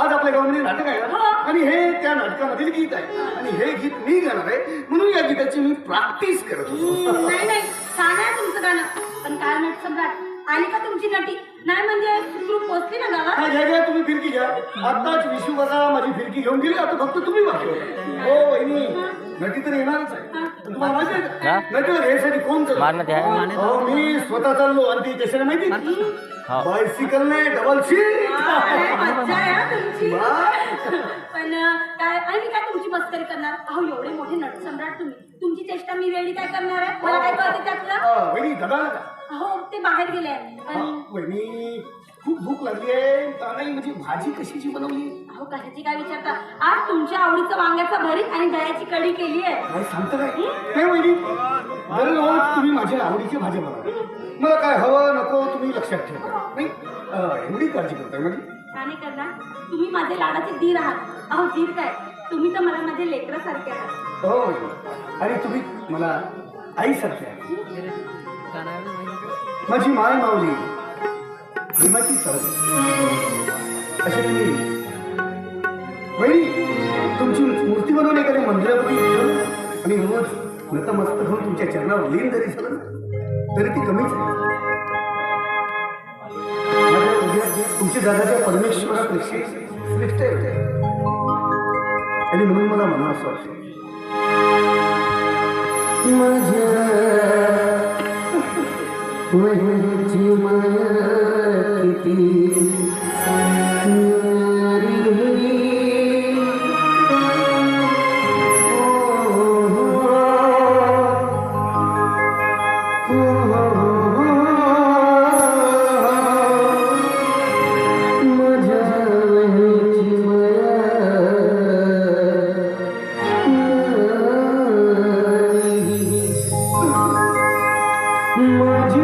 आज आपल्या गावामध्ये नाटक आहे ना आणि हे त्या नाटकामधील गीत आहे आणि हे गीत मी गाणार आहे म्हणून या गीताची मी प्रॅक्टिस करत होतो. नाही नाही छान आहे तुमचं गाणं पण काय नट सम्राट आली का तुमची नटी नाही म्हणजे ग्रुप पोचली ना गावात. घ्या घ्या तुम्ही फिरकी घ्या. आताच विशू बघा माझी फिरकी घेऊन गेली आता फक्त तुम्ही बाकी होता. हो वहिनी नटी तर येणारच आहे. तुम्हाला माहिती आहे का नटीला घ्यायसाठी कोण चालतो? हो मी स्वतः चाललो आणि ती कशाला माहिती बायसिकल ने डबल सीट. मज्जा आहे हा तुमची. पण काय आणि काय तुमची मस्करी करणार. अहो एवढे मोठे नट सम्राट तुम्ही तुमची चेष्टा मी वेळी काय करणार आहे मला काय कळते त्यातलं. वहिनी दादा हो ते बाहेर गेले. वहिनी खूप भूक लागली आहे नाही म्हणजे भाजी कशाची बनवली. अहो कशाची काय विचारता आज तुमच्या आवडीचं वांग्याचं भरीत आणि दह्याची कढी केली आहे. काय सांगता काय नाही वहिनी दररोज तुम्ही माझ्या आवडीची भाजी बनवा. मला काय हवं नको तुम्ही लक्षात ठेवा नाही एवढी काळजी करताय माझी. का नाही करणार तुम्ही माझे लाडाचे धीर आहात. अहो धीर काय तुम्ही तर मला माझे लेकरासारखे आहात. हो आणि तुम्ही मला आईसारखे आहे. माझी माय माऊली प्रेमाची सवय अशी तुम्ही वहिनी तुमची मूर्ती बनवून एखाद्या मंदिरामध्ये आणि रोज नतमस्तक होऊन तुमच्या चरणावर लीन जरी झालं तरी ती कमीच आहे. तुमची जागाच्या परमेश्वरापेक्षा श्रेष्ठ आहे आणि म्हणून मला म्हणा असं वाटतं माझी माया किती माझी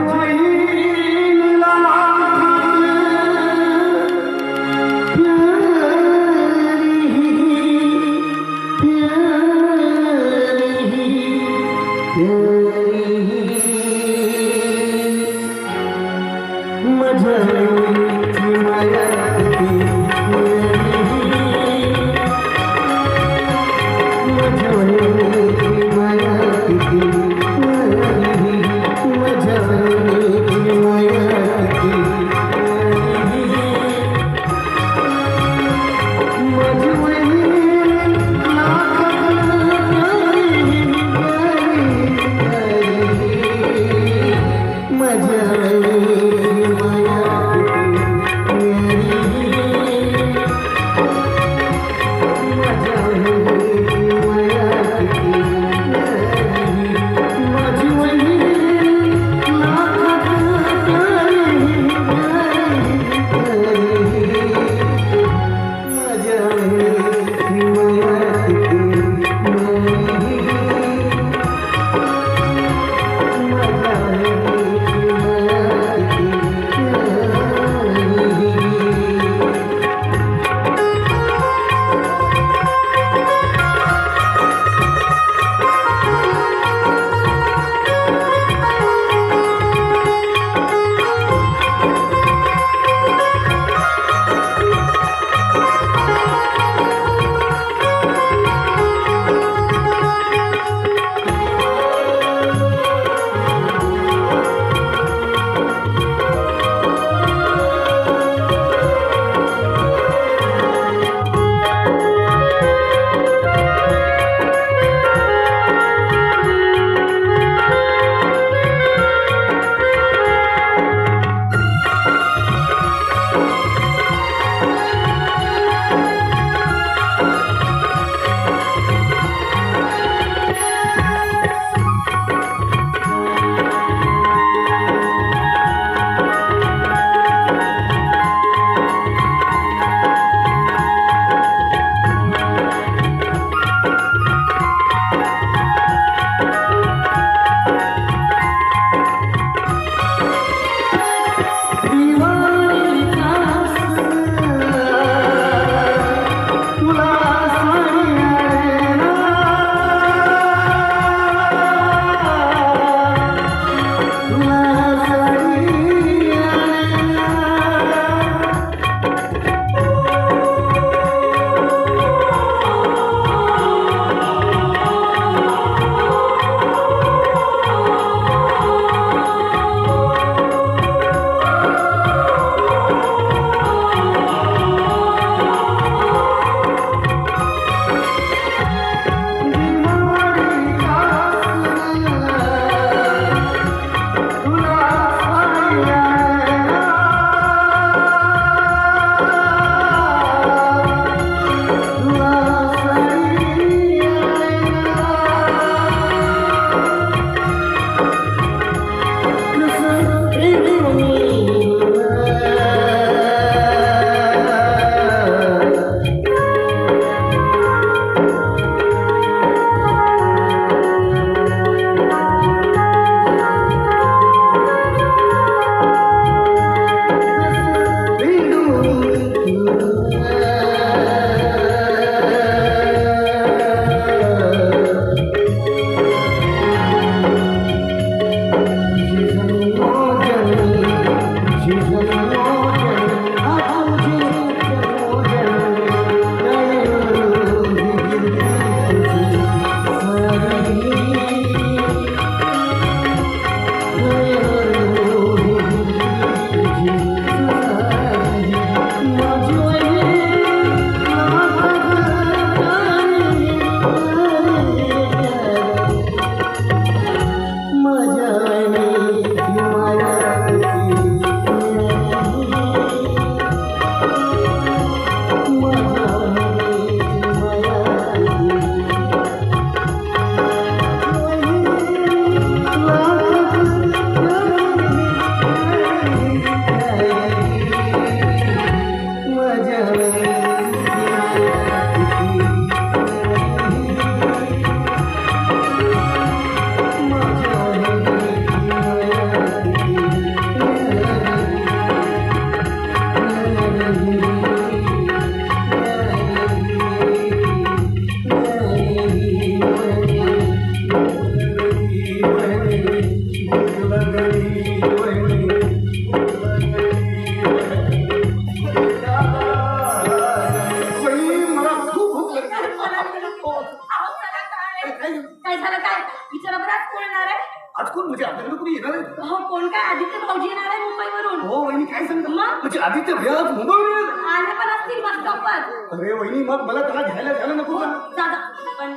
येणार आहेत? हो, कोण काय आदित्य भाऊजी येणार आहे मुंबईवरून. हो वहिनी काय सांगता मग? म्हणजे आदित्य भैया आज मुंबईवर येणार? आले पण असतील बस स्टॉपवर. अरे वहिनी मग मला त्याला घ्यायला जायला नको का? दादा पण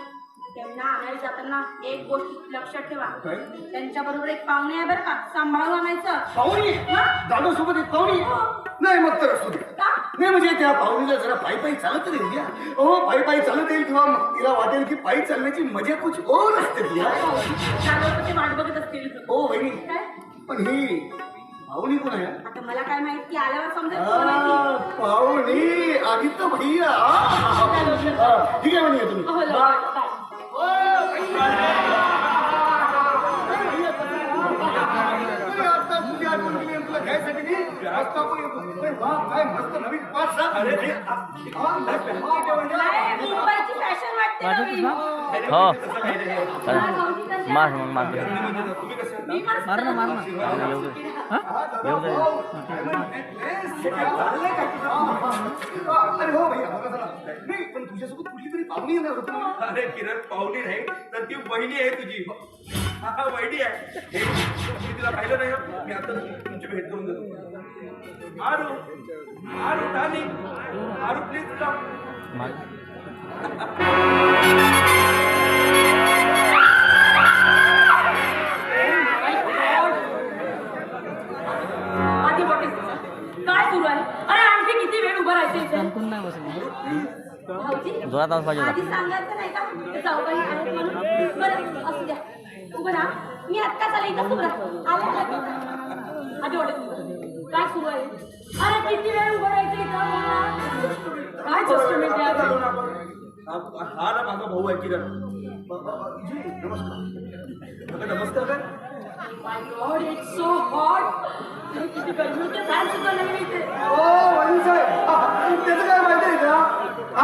त्यांना आणायला जाताना एक गोष्ट लक्षात ठेवा. काय? त्यांच्या बरोबर एक पाहुणे आहे बरं का, सांभाळून आणायचं. पाहुणी दादा सोबत एक पाहुणी नाही मग तर असू दे. का? नाही म्हणजे त्या पाहुणीला जरा पायी पायी चालत येईल द्या. हो पायी पायी चालत येईल किंवा मग तिला वाटेल की पायी चालण्याची मजा कुछ और असते द्या. चालवत ते वाट बघत असतील. हो वहिनी काय? पण ही पाहुणी कोण आहे? आता मला काय माहिती, आल्यावर समजेल कोण आहे ती. पाहुणी आदित्य भैया ठीक आहे म्हणे तुम्ही हो, लवकर, बाय. तुला घ्यायसाठी मी रस्ता पण येतो. काय मस्त नवीन पाच सहा काय, मुंबईची फॅशन वाटते नवीन. हो काय भाऊजी कसे मार आहेत? मग मार मी मस्त. अरे हो भैया बघा चला. नाही पण तुझ्यासोबत कुठली तरी पाहुणी येणार होती. अरे किरण पाहुणी नाही तर ती वहिनी आहे तुझी. हा वहिनी आहे. मी तिला पाहिलं नाही हं. मी आता तुमची भेट करून देतो. आरू आरू डार्लिंग आरू प्लीज कम. आधी बघेल काय सुरू आहे. अरे आणखी किती वेळ उभं राहायचं इथे? भाऊजी, जोरात आवाज पाहिजे होता. आधी सांगायचं नाही का ते चौघाही आहेत म्हणून? बरं असू द्या, उभं राहा. मी आत्ताच आले, इथं उभं राहा. आधी काय सुरू आहे? अरे किती वेळ उभं राहायचं इथं? काय जस्टमेंट आहे? हा ना माझा भाऊ आहे किरण. नमस्कार नमस्कार काय माय गॉड, इट्स सो हॉट. किती गरमी होते, फॅन सुद्धा नाही इथे. ओ वहिनी साहेब त्याचं काय माहिती आहे का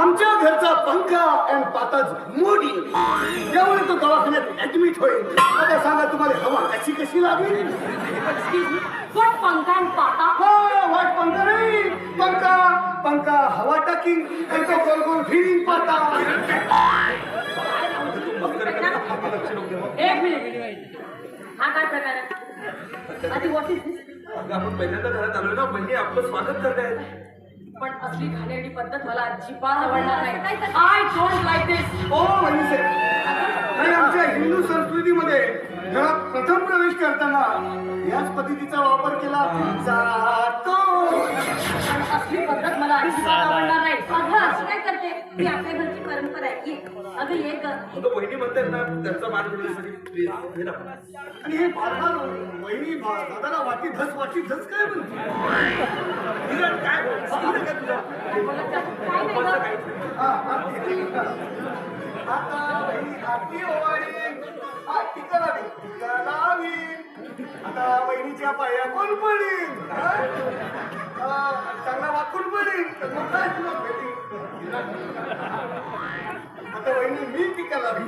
आमच्या घरचा पंखा आणि पाताच मोडी त्यामुळे तो दवाखान्यात ऍडमिट होईल. आता सांगा तुम्हाला हवा कशी कशी लागेल? एक्सक्यूज मी, व्हॉट पंखा अँड पाता? हो वाट पंखा नाही पंखा पंखा हवा टाकीन आणि तो गोल गोल फिरिंग पाता. एक मिनिट, हा काय प्रकार आहे? आधी व्हॉट इज दिस? आपण पहिल्यांदा घरात आलोय ना बहिणी आपलं स्वागत करतायत. पण असली घाणेरडी पद्धत मला अजिबात आवडणार नाही. आय डोंट लाईक दिस. ओ वहिनी साहेब आणि आमच्या हिंदू संस्कृतीमध्ये घरात प्रथम प्रवेश करताना याच पद्धतीचा वापर केला जातो. पण असली पद्धत मला अजिबात आवडणार नाही. अगं असं काय करते? ती आपल्या घरची परंपरा आहे. ये. अगं ये ग. आता वहिनी म्हणतात ना त्यांचा मान ठेवण्यासाठी प्लीज हे ना. आणि हे बारणार वहिनी दादाला वाटी धस काय म्हणते? किरण काय सांगितलं का तुला? काय नाही ग. आता वहिनी आरती ओवाळी टीका लावी. आता वहिनीच्या पाया कोण पडील? चांगला वाकून पडील तर मग काय तुला भेटेल? आता वहिनी मी टीका लावी.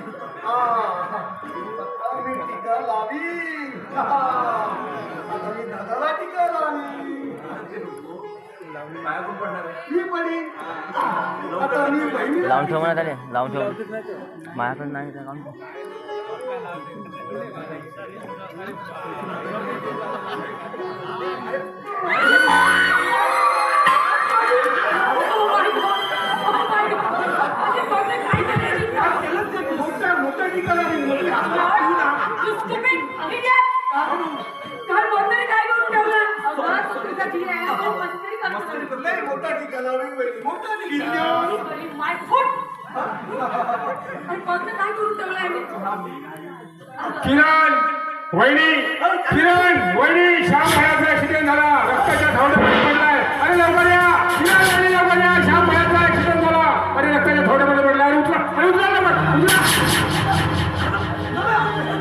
आता मी टीका लावी. आता मी दादाला टीका लावी. पाया कोण पडणार आहे? मी पडीन. आता मी बहिणीला लावून ठेव म्हणत आले लावून ठेव माझ्याकडे नाही तर लावून ठेव. मोठा टीका लावी. काय बोलतोय? काय करून ठेवलं? अगं, तुझा धीर आहे ना, तो मस्करी करतो. मस्करी करतो. नाही, मोठा टीका लावी वहिनी. मोठा टीका. Sorry, my foot. आणि कोणतं काय करून ठेवलं आहे मी? किरण वहिनी किरण वहिनी श्याम भयाचा ऍक्सिडेंट झाला रक्ताच्या थोड्यामध्ये पडलाय. अरे लवकर या किरण वहिनी लवकर या श्याम भयाचा ऍक्सिडेंट झाला. अरे रक्ताच्या थोड्यामध्ये पडलाय. अरे उचला अरे उचला लवकर उचला.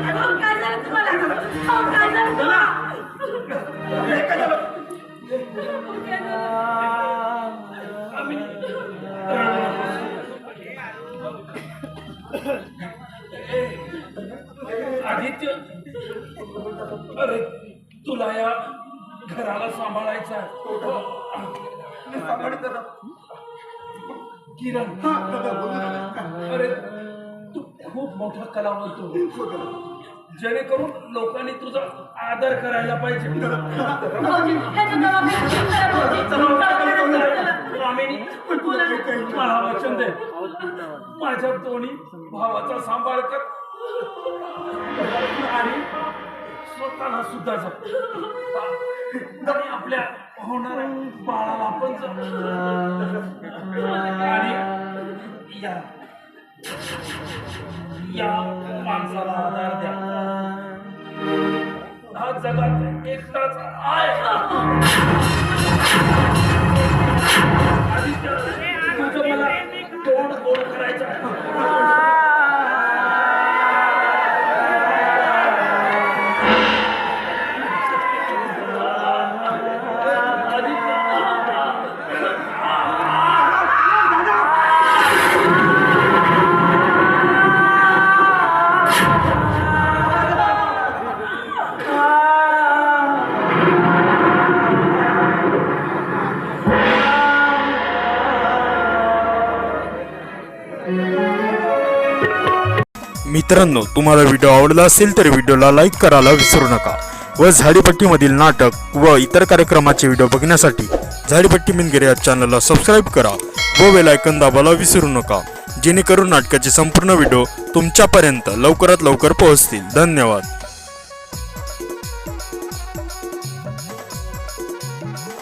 अहो, काय झालं तुम्हाला? अहो, काय झालं तुला? काय झालं? आदित्य अरे तुला या घराला सांभाळायचं आहे. किरण अरे तू खूप मोठा कलावंत हो. जेणेकरून लोकांनी तुझं आदर करायला पाहिजे. भाऊजी, ह्याचा दवाखाना सुरू करा, भाऊजी. दवाखाना सुरू करा. स्वामिनी, मला वचन दे, माझ्या दोन्ही भावाचा सांभाळ कर आणि स्वतःला सुद्धा जप. आणि आपल्या होणाऱ्या बाळाला पण जप. आणि या माणसाला आधार द्या. हा जगात एकटाच आहे. आदित्य, तुझं मला तोंड गोड करायचं आहे. मित्रांनो, तुम्हाला व्हिडिओ आवडला असेल तर व्हिडिओला लाईक करायला विसरू नका व झाडीपट्टीमधील नाटक व इतर कार्यक्रमाचे व्हिडिओ बघण्यासाठी झाडीपट्टी मिनगिरे या चॅनलला सबस्क्राईब करा व बेल आयकॉन दाबायला विसरू नका, जेणेकरून नाटकाचे संपूर्ण व्हिडिओ तुमच्यापर्यंत लवकरात लवकर पोहोचतील. धन्यवाद.